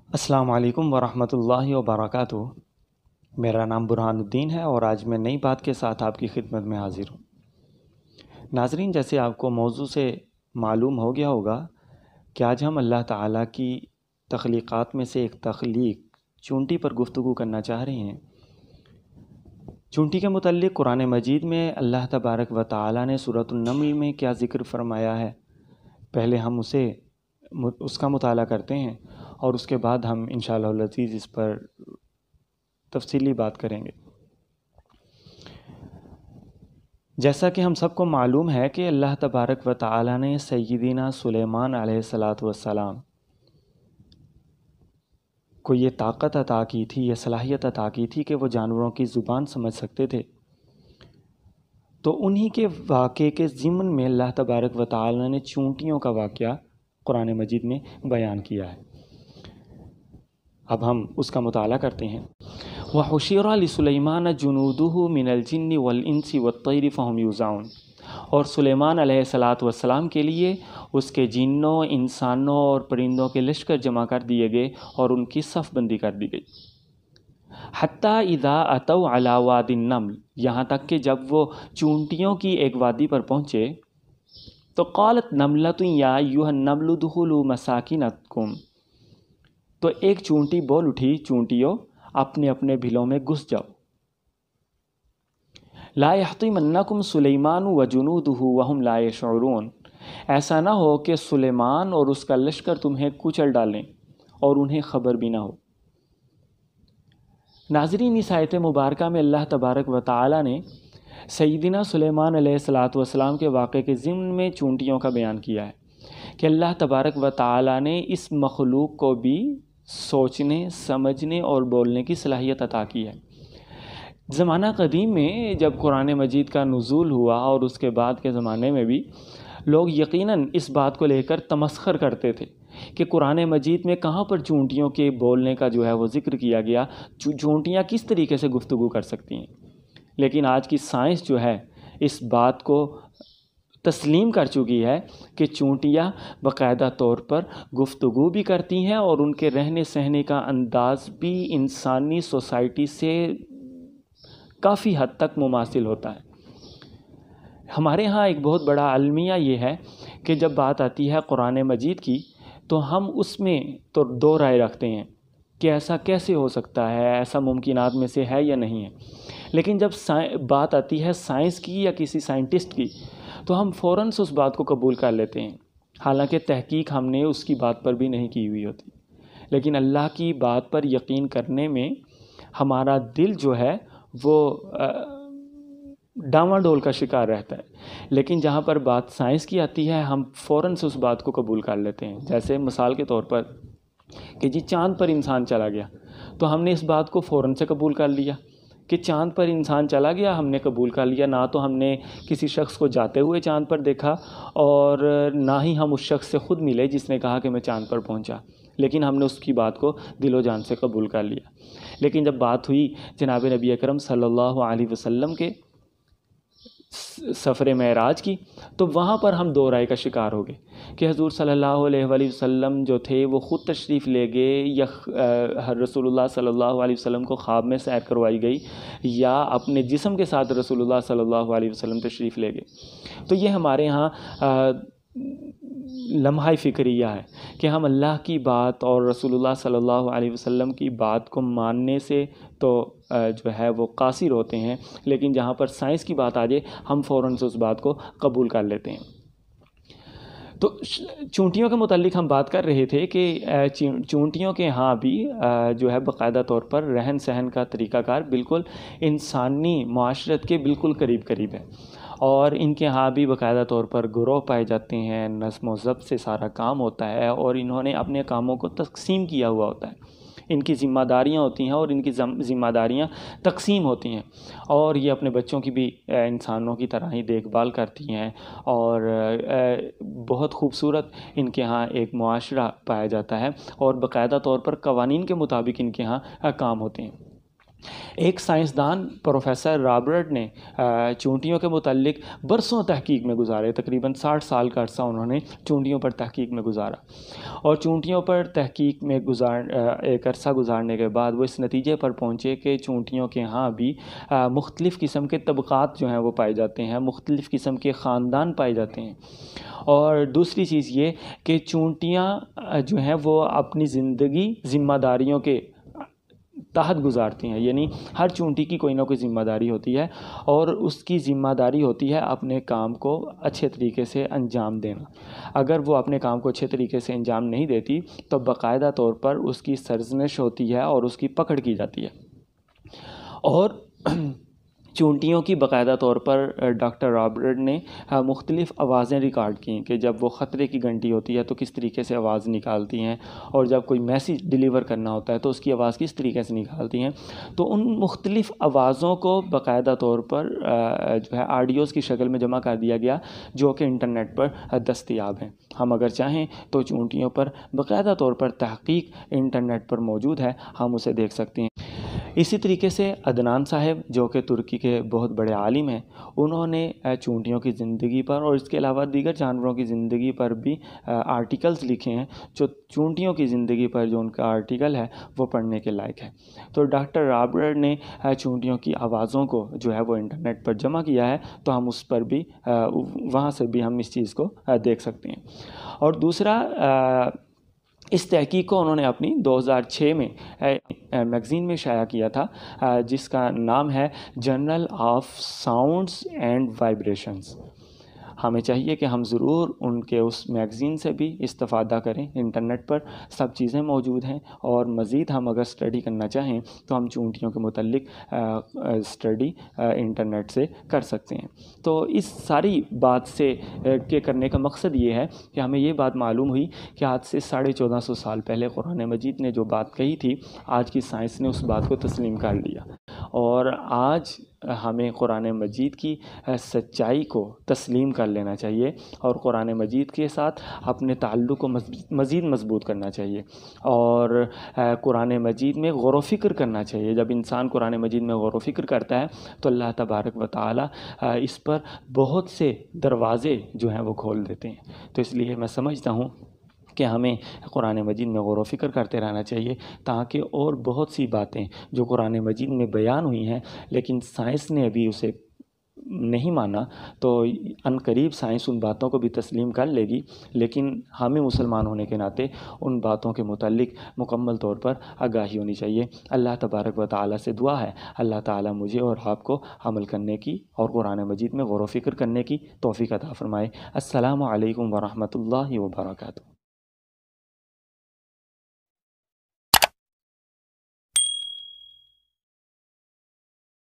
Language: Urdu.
السلام علیکم ورحمۃ اللہ وبرکاتہ۔ میرا نام برہان الدین ہے اور آج میں نئی بات کے ساتھ آپ کی خدمت میں حاضر ہوں۔ ناظرین، جیسے آپ کو موضوع سے معلوم ہو گیا ہوگا کہ آج ہم اللہ تعالیٰ کی تخلیقات میں سے ایک تخلیق چونٹی پر گفتگو کرنا چاہ رہے ہیں۔ چونٹی کے متعلق قرآن مجید میں اللہ تبارک و تعالیٰ نے سورۃ النمل میں کیا ذکر فرمایا ہے، پہلے ہم اس کا مطالعہ کرتے ہیں اور اس کے بعد ہم انشاءاللہ العزیز اس پر تفصیلی بات کریں گے۔ جیسا کہ ہم سب کو معلوم ہے کہ اللہ تبارک و تعالیٰ نے سیدنا سلیمان علیہ السلام کو یہ طاقت عطا کی تھی، یہ صلاحیت عطا کی تھی کہ وہ جانوروں کی زبان سمجھ سکتے تھے۔ تو انہی کے واقعے کے ضمن میں اللہ تبارک و تعالیٰ نے چونٹیوں کا واقعہ قرآن مجید میں بیان کیا ہے۔ اب ہم اس کا مطالعہ کرتے ہیں۔ وَحُشِرَ لِسُلَيْمَانَ جُنُودُهُ مِنَ الْجِنِّ وَالْإِنسِ وَالطَّيْرِ فَهُمْ يُوزَعُونَ، اور سلیمان علیہ السلام کے لیے اس کے جنوں، انسانوں اور پرندوں کے لشکر جمع کر دیے گئے اور ان کی صف بندی کر دی گئی۔ حَتَّى إِذَا أَتَوْا عَلَى وَادِ النَّمْلِ، یہاں تک کہ جب وہ چونٹیوں کی ایک وادی پر پہنچے تو قالت نملۃ یا ایھا النمل ادخلوا مساکنکم، تو ایک چونٹی بول اٹھی، چونٹیوں اپنے اپنے بھلوں میں گھس جاؤ۔ لا یحطمنکم سلیمان وجنودہ وہم لا یشعرون، ایسا نہ ہو کہ سلیمان اور اس کا لشکر تمہیں کچل ڈالیں اور انہیں خبر بھی نہ ہو۔ ناظرین، اس آیت مبارکہ میں اللہ تبارک و تعالی نے سیدنا سلیمان علیہ السلام کے واقعے کے ضمن میں چونٹیوں کا بیان کیا ہے کہ اللہ تبارک و تعالی نے اس مخلوق کو بھی سوچنے، سمجھنے اور بولنے کی صلاحیت عطا کی ہے۔ زمانہ قدیم میں جب قرآن مجید کا نزول ہوا اور اس کے بعد کے زمانے میں بھی لوگ یقیناً اس بات کو لے کر تمسخر کرتے تھے کہ قرآن مجید میں کہاں پر چونٹیوں کے بولنے کا جو ہے وہ ذکر کیا گیا، چونٹیاں کس طریقے سے گفتگو کر سکتی ہیں۔ لیکن آج کی سائنس جو ہے اس بات کو تسلیم کر چکی ہے کہ چونٹیاں باقاعدہ طور پر گفتگو بھی کرتی ہیں اور ان کے رہنے سہنے کا انداز بھی انسانی سوسائٹی سے کافی حد تک مماثل ہوتا ہے۔ ہمارے ہاں ایک بہت بڑا المیہ یہ ہے کہ جب بات آتی ہے قرآن مجید کی تو ہم اس میں تو دو رائے رکھتے ہیں کہ ایسا کیسے ہو سکتا ہے، ایسا ممکنات میں سے ہے یا نہیں ہے۔ لیکن جب بات آتی ہے سائنس کی یا کسی سائنٹسٹ کی تو ہم فوراً سے اس بات کو قبول کر لیتے ہیں، حالانکہ تحقیق ہم نے اس کی بات پر بھی نہیں کی ہوئی ہوتی۔ لیکن اللہ کی بات پر یقین کرنے میں ہمارا دل جو ہے وہ ڈاواڈول کا شکار رہتا ہے۔ لیکن جہاں پر بات سائنس کی آتی ہے ہم فوراً سے اس بات کو قبول کر لیتے ہیں۔ جیسے مثال کے طور پر کہ جی چاند پر انسان چلا گیا تو ہم نے اس بات کو فوراً سے قبول کر لیا کہ چاند پر انسان چلا گیا، ہم نے قبول کر لیا۔ نہ تو ہم نے کسی شخص کو جاتے ہوئے چاند پر دیکھا اور نہ ہی ہم اس شخص سے خود ملے جس نے کہا کہ میں چاند پر پہنچا، لیکن ہم نے اس کی بات کو دل و جان سے قبول کر لیا۔ لیکن جب بات ہوئی جناب نبی اکرم صلی اللہ علیہ وسلم کے سفر معراج کی تو وہاں پر ہم دو رائے کا شکار ہو گئے کہ حضور صلی اللہ علیہ وآلہ وسلم جو تھے وہ خود تشریف لے گئے یا رسول اللہ صلی اللہ علیہ وسلم کو خواب میں سیر کروائی گئی یا اپنے جسم کے ساتھ رسول اللہ صلی اللہ علیہ وسلم تشریف لے گئے۔ تو یہ ہمارے ہاں لمحہ فکریہ ہے کہ ہم اللہ کی بات اور رسول اللہ صلی اللہ علیہ وسلم کی بات کو ماننے سے تو جو ہے وہ قاصر ہوتے ہیں، لیکن جہاں پر سائنس کی بات آ جائے ہم فوراً سے اس بات کو قبول کر لیتے ہیں۔ تو چونٹیوں کے متعلق ہم بات کر رہے تھے کہ چونٹیوں کے ہاں بھی جو ہے باقاعدہ طور پر رہن سہن کا طریقہ کار بالکل انسانی معاشرت کے بالکل قریب ہے، اور ان کے ہاں بھی باقاعدہ طور پر گروہ پائے جاتے ہیں، نظم و ضبط سے سارا کام ہوتا ہے اور انہوں نے اپنے کاموں کو تقسیم کیا ہوا ہوتا ہے۔ ان کی ذمہ داریاں ہوتی ہیں اور ان کی ذمہ داریاں تقسیم ہوتی ہیں، اور یہ اپنے بچوں کی بھی انسانوں کی طرح ہی دیکھ بھال کرتی ہیں، اور بہت خوبصورت ان کے ہاں ایک معاشرہ پایا جاتا ہے اور باقاعدہ طور پر قوانین کے مطابق ان کے ہاں کام ہوتے ہیں۔ ایک سائنسدان پروفیسر رابرٹ نے چونٹیوں کے متعلق برسوں تحقیق میں گزارے، تقریباً 60 سال کا عرصہ انہوں نے چونٹیوں پر تحقیق میں گزارا، اور چونٹیوں پر تحقیق میں ایک عرصہ گزارنے کے بعد وہ اس نتیجے پر پہنچے کہ چونٹیوں کے ہاں بھی مختلف قسم کے طبقات جو ہیں وہ پائے جاتے ہیں، مختلف قسم کے خاندان پائے جاتے ہیں۔ اور دوسری چیز یہ کہ چونٹیاں جو ہیں وہ اپنی زندگی ذمہ داریوں کے تحت گزارتی ہیں، یعنی ہر چونٹی کی کوئی نہ کوئی ذمہ داری ہوتی ہے، اور اس کی ذمہ داری ہوتی ہے اپنے کام کو اچھے طریقے سے انجام دینا۔ اگر وہ اپنے کام کو اچھے طریقے سے انجام نہیں دیتی تو باقاعدہ طور پر اس کی سرزنش ہوتی ہے اور اس کی پکڑ کی جاتی ہے۔ اور چونٹیوں کی باقاعدہ طور پر ڈاکٹر رابرٹ نے مختلف آوازیں ریکارڈ کیں کہ جب وہ خطرے کی گھنٹی ہوتی ہے تو کس طریقے سے آواز نکالتی ہیں، اور جب کوئی میسیج ڈیلیور کرنا ہوتا ہے تو اس کی آواز کس طریقے سے نکالتی ہیں۔ تو ان مختلف آوازوں کو باقاعدہ طور پر جو ہے آڈیوز کی شکل میں جمع کر دیا گیا، جو کہ انٹرنیٹ پر دستیاب ہیں۔ ہم اگر چاہیں تو چونٹیوں پر باقاعدہ طور پر تحقیق انٹرنیٹ پر موجود ہے، ہم اسے دیکھ سکتے ہیں۔ اسی طریقے سے عدنان صاحب جو کہ ترکی کے بہت بڑے عالم ہیں، انہوں نے چونٹیوں کی زندگی پر اور اس کے علاوہ دیگر جانوروں کی زندگی پر بھی آرٹیکلز لکھے ہیں، جو چونٹیوں کی زندگی پر جو ان کا آرٹیکل ہے وہ پڑھنے کے لائق ہے۔ تو ڈاکٹر رابرٹ نے چونٹیوں کی آوازوں کو جو ہے وہ انٹرنیٹ پر جمع کیا ہے، تو ہم اس پر بھی وہاں سے بھی ہم اس چیز کو دیکھ سکتے ہیں۔ اور دوسرا، اس تحقیق کو انہوں نے اپنی 2006 میں میگزین میں شائع کیا تھا، جس کا نام ہے journal of sounds and vibrations. ہمیں چاہیے کہ ہم ضرور ان کے اس میگزین سے بھی استفادہ کریں۔ انٹرنیٹ پر سب چیزیں موجود ہیں، اور مزید ہم اگر اسٹڈی کرنا چاہیں تو ہم چونٹیوں کے متعلق اسٹڈی انٹرنیٹ سے کر سکتے ہیں۔ تو اس ساری بات سے کے کرنے کا مقصد یہ ہے کہ ہمیں یہ بات معلوم ہوئی کہ آج سے 1450 سال پہلے قرآن مجید نے جو بات کہی تھی، آج کی سائنس نے اس بات کو تسلیم کر لیا، اور آج ہمیں قرآن مجید کی سچائی کو تسلیم کر لینا چاہیے، اور قرآن مجید کے ساتھ اپنے تعلق کو مزید مضبوط کرنا چاہیے، اور قرآن مجید میں غور و فکر کرنا چاہیے۔ جب انسان قرآن مجید میں غور و فکر کرتا ہے تو اللہ تبارک و تعالی اس پر بہت سے دروازے جو ہیں وہ کھول دیتے ہیں۔ تو اس لیے میں سمجھتا ہوں کہ ہمیں قرآن مجید میں غور و فکر کرتے رہنا چاہیے، تاکہ اور بہت سی باتیں جو قرآن مجید میں بیان ہوئی ہیں لیکن سائنس نے ابھی اسے نہیں مانا، تو ان قریب سائنس ان باتوں کو بھی تسلیم کر لے گی، لیکن ہمیں مسلمان ہونے کے ناطے ان باتوں کے متعلق مکمل طور پر آگاہی ہونی چاہیے۔ اللہ تبارک و تعالیٰ سے دعا ہے اللہ تعالیٰ مجھے اور آپ کو عمل کرنے کی اور قرآن مجید میں غور و فکر کرنے کی توفیق عطا فرمائے۔ السلام علیکم ورحمۃ اللہ وبرکاتہ۔